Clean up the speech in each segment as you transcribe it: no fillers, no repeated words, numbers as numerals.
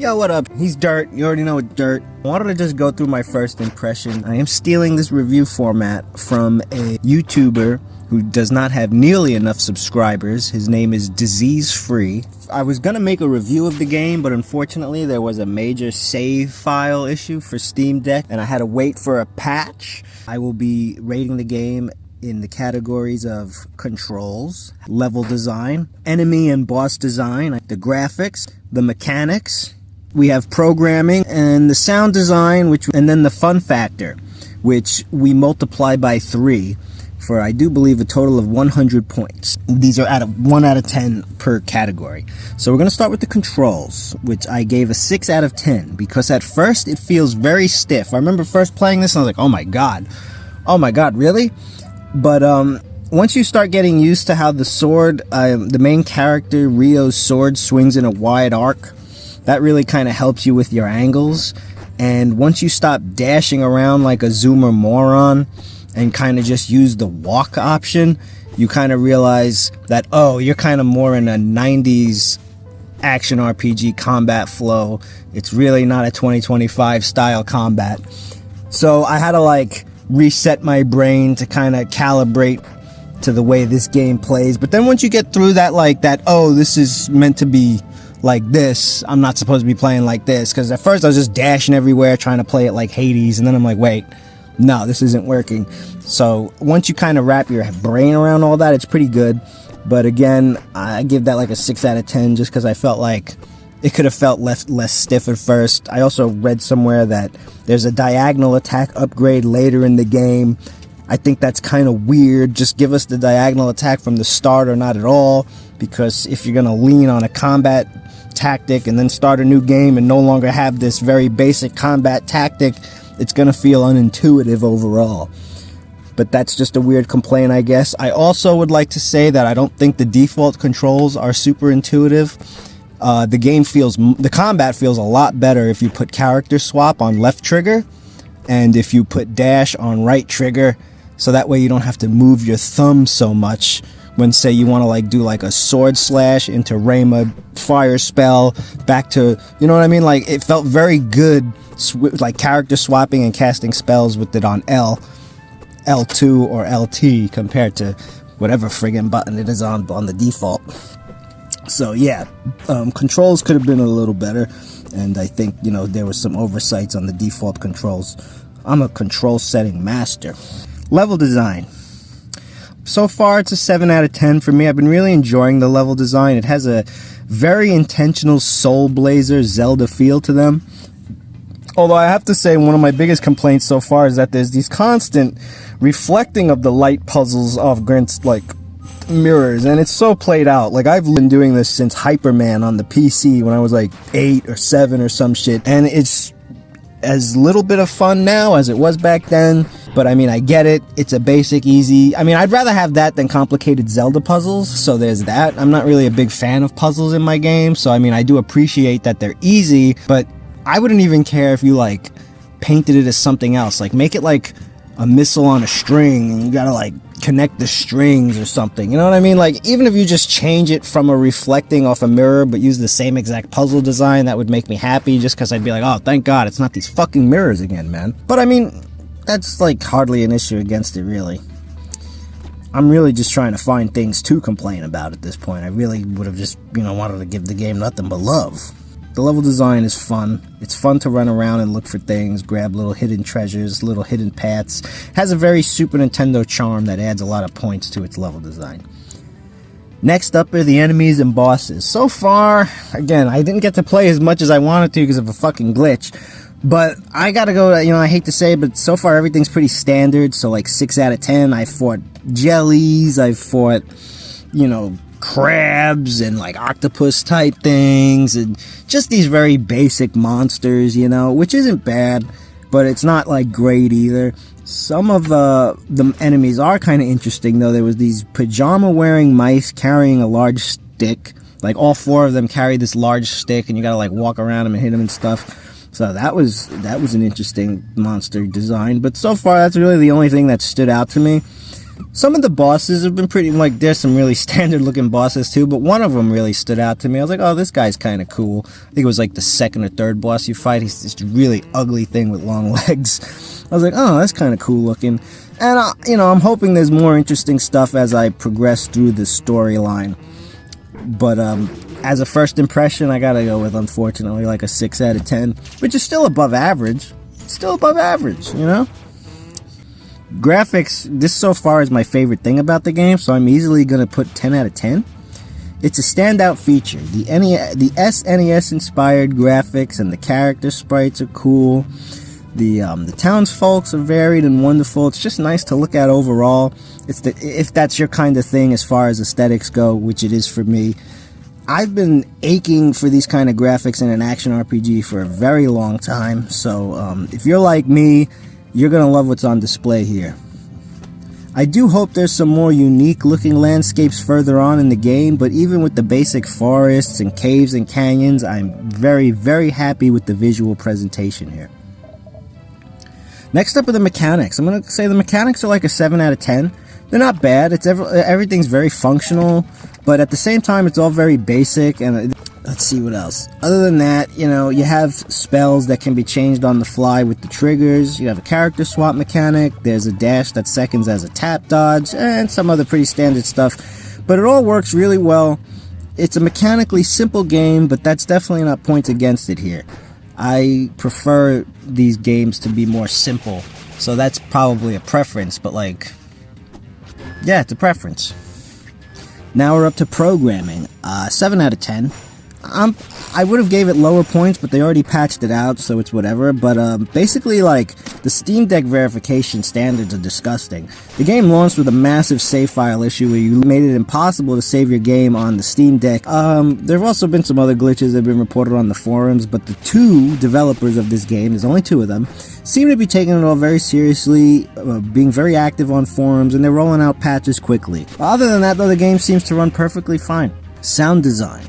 Yo, what up? He's Dirt. You already know it's Dirt. I wanted to just go through my first impression. I am stealing this review format from a YouTuber who does not have nearly enough subscribers. His name is Disease Free. I was gonna make a review of the game, but unfortunately there was a major save file issue for Steam Deck, and I had to wait for a patch. I will be rating the game in the categories of controls, level design, enemy and boss design, the graphics, the mechanics. We have programming and the sound design, and then the fun factor, which we multiply by 3 for, I do believe, a total of 100 points. These are 1 out of 10 per category. So we're going to start with the controls, which I gave a 6 out of 10 because at first it feels very stiff. I remember first playing this and I was like, oh my god, really? But once you start getting used to how the sword, the main character, Rio's sword, swings in a wide arc, that really kind of helps you with your angles. And once you stop dashing around like a zoomer moron and kind of just use the walk option, you kind of realize that, oh, you're kind of more in a 90s action RPG combat flow. It's really not a 2025 style combat. So I had to reset my brain to kind of calibrate to the way this game plays. But then once you get through that, oh, this is meant to be like this, I'm not supposed to be playing like this, because at first I was just dashing everywhere trying to play it like Hades, and then I'm like, wait, no, this isn't working. So once you kind of wrap your brain around all that, it's pretty good. But again, I give that a 6 out of 10 just because I felt like it could have felt less stiff at first. I also read somewhere that there's a diagonal attack upgrade later in the game. I think that's kind of weird. Just give us the diagonal attack from the start or not at all, because if you're going to lean on a combat tactic and then start a new game and no longer have this very basic combat tactic, it's going to feel unintuitive overall. But that's just a weird complaint, I guess. I also would like to say that I don't think the default controls are super intuitive. The combat feels a lot better if you put character swap on left trigger and if you put dash on right trigger, so that way you don't have to move your thumb so much when, say, you want to do a sword slash into Rayma fire spell back to, you know what I mean? It felt very good, character swapping and casting spells with it on L2 or LT compared to whatever friggin' button it is on the default. So yeah, controls could have been a little better, and I think, there was some oversights on the default controls. I'm a control setting master. Level design. So far, it's a 7 out of 10 for me. I've been really enjoying the level design. It has a very intentional Soul Blazer Zelda feel to them. Although I have to say, one of my biggest complaints so far is that there's these constant reflecting of the light puzzles off against, mirrors, and it's so played out. I've been doing this since Hyperman on the PC when I was 8 or 7 or some shit, and it's as little bit of fun now as it was back then. But I mean, I get it. It's a basic, easy. I mean, I'd rather have that than complicated Zelda puzzles, so there's that. I'm not really a big fan of puzzles in my game, so I mean, I do appreciate that they're easy, but I wouldn't even care if you painted it as something else. Make it a missile on a string and you gotta connect the strings or something, you know what I mean? Even if you just change it from a reflecting off a mirror but use the same exact puzzle design, that would make me happy, just because I'd be like, oh, thank God it's not these fucking mirrors again, man. But I mean, that's hardly an issue against it, really. I'm really just trying to find things to complain about at this point. I really would have just, wanted to give the game nothing but love. The level design is fun. It's fun to run around and look for things, grab little hidden treasures, little hidden paths. It has a very Super Nintendo charm that adds a lot of points to its level design. Next up are the enemies and bosses. So far, again, I didn't get to play as much as I wanted to because of a fucking glitch. But I gotta go, I hate to say it, but so far everything's pretty standard. So 6 out of 10. I fought jellies, I fought, crabs and octopus type things, and just these very basic monsters, which isn't bad, but it's not great either. Some of the enemies are kind of interesting, though. There was these pajama wearing mice carrying a large stick. All 4 of them carry this large stick, and you gotta walk around them and hit them and stuff. So that was an interesting monster design. But so far, that's really the only thing that stood out to me. Some of the bosses have been pretty, like, there's some really standard looking bosses too, but one of them really stood out to me. I was like, oh, this guy's kind of cool. I think it was like the second or third boss you fight. He's this really ugly thing with long legs. I was like, oh, that's kind of cool looking. And, you know, I'm hoping there's more interesting stuff as I progress through the storyline. But, as a first impression, I gotta go with, unfortunately, like a 6 out of 10, which is still above average. Still above average, you know? Graphics, this so far is my favorite thing about the game, so I'm easily going to put 10 out of 10. It's a standout feature. The SNES inspired graphics and the character sprites are cool. The townsfolk are varied and wonderful. It's just nice to look at overall. If that's your kind of thing as far as aesthetics go, which it is for me. I've been aching for these kind of graphics in an action RPG for a very long time, so if you're like me, you're going to love what's on display here. I do hope there's some more unique looking landscapes further on in the game, but even with the basic forests and caves and canyons, I'm very, very happy with the visual presentation here. Next up are the mechanics. I'm going to say the mechanics are like a 7 out of 10. They're not bad. Everything's very functional, but at the same time, it's all very basic. And let's see what else. Other than that, you know, you have spells that can be changed on the fly with the triggers. You have a character swap mechanic. There's a dash that seconds as a tap dodge, and some other pretty standard stuff. But it all works really well. It's a mechanically simple game, but that's definitely not points against it here. I prefer these games to be more simple, so that's probably a preference, but like, yeah, it's a preference. Now we're up to programming. 7 out of 10. I would have gave it lower points, but they already patched it out, so it's whatever. But basically, like, the Steam Deck verification standards are disgusting. The game launched with a massive save file issue where you made it impossible to save your game on the Steam Deck. There have also been some other glitches that have been reported on the forums, but the two developers of this game, there's only two of them, seem to be taking it all very seriously, being very active on forums, and they're rolling out patches quickly. Other than that, though, the game seems to run perfectly fine. Sound design.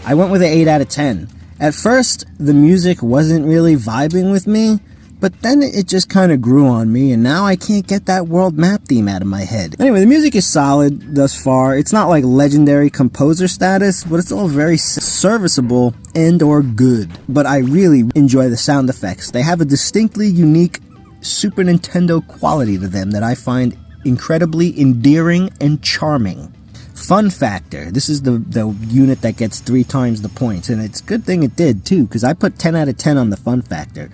I went with an 8 out of 10. At first, the music wasn't really vibing with me, but then it just kind of grew on me, and now I can't get that world map theme out of my head. Anyway, the music is solid thus far. It's not like legendary composer status, but it's all very serviceable and or good. But I really enjoy the sound effects. They have a distinctly unique Super Nintendo quality to them that I find incredibly endearing and charming. Fun factor. This is the unit that gets 3 times the points, and it's a good thing it did too, because I put 10 out of 10 on the fun factor.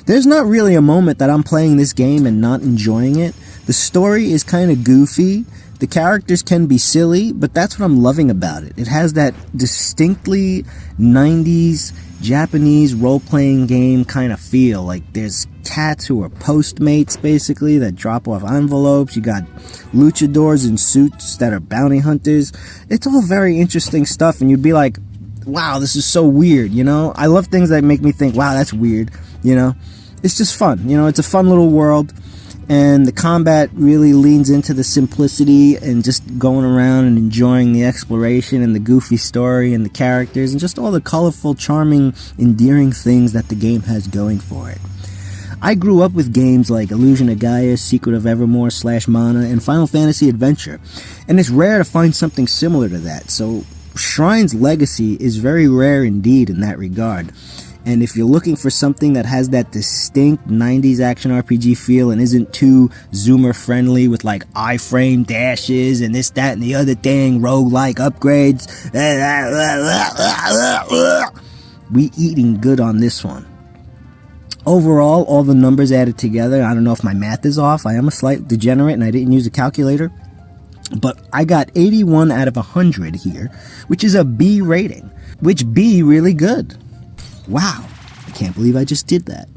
There's not really a moment that I'm playing this game and not enjoying it. The story is kind of goofy. The characters can be silly, but that's what I'm loving about it. It has that distinctly 90s Japanese role-playing game kind of feel. Like, there's cats who are postmates, basically, that drop off envelopes. You got luchadors in suits that are bounty hunters. It's all very interesting stuff, and you'd be like, wow, this is so weird, you know? I love things that make me think, wow, that's weird, you know? It's just fun, you know? It's a fun little world, and the combat really leans into the simplicity and just going around and enjoying the exploration and the goofy story and the characters and just all the colorful, charming, endearing things that the game has going for it. I grew up with games like Illusion of Gaia, Secret of Evermore, /Mana, and Final Fantasy Adventure, and it's rare to find something similar to that, so Shrine's legacy is very rare indeed in that regard. And if you're looking for something that has that distinct 90s action RPG feel and isn't too zoomer friendly with like iframe dashes and this, that, and the other thing, roguelike upgrades, we eating good on this one. Overall, all the numbers added together, I don't know if my math is off, I am a slight degenerate and I didn't use a calculator, but I got 81 out of 100 here, which is a B rating, which B really good. Wow, I can't believe I just did that.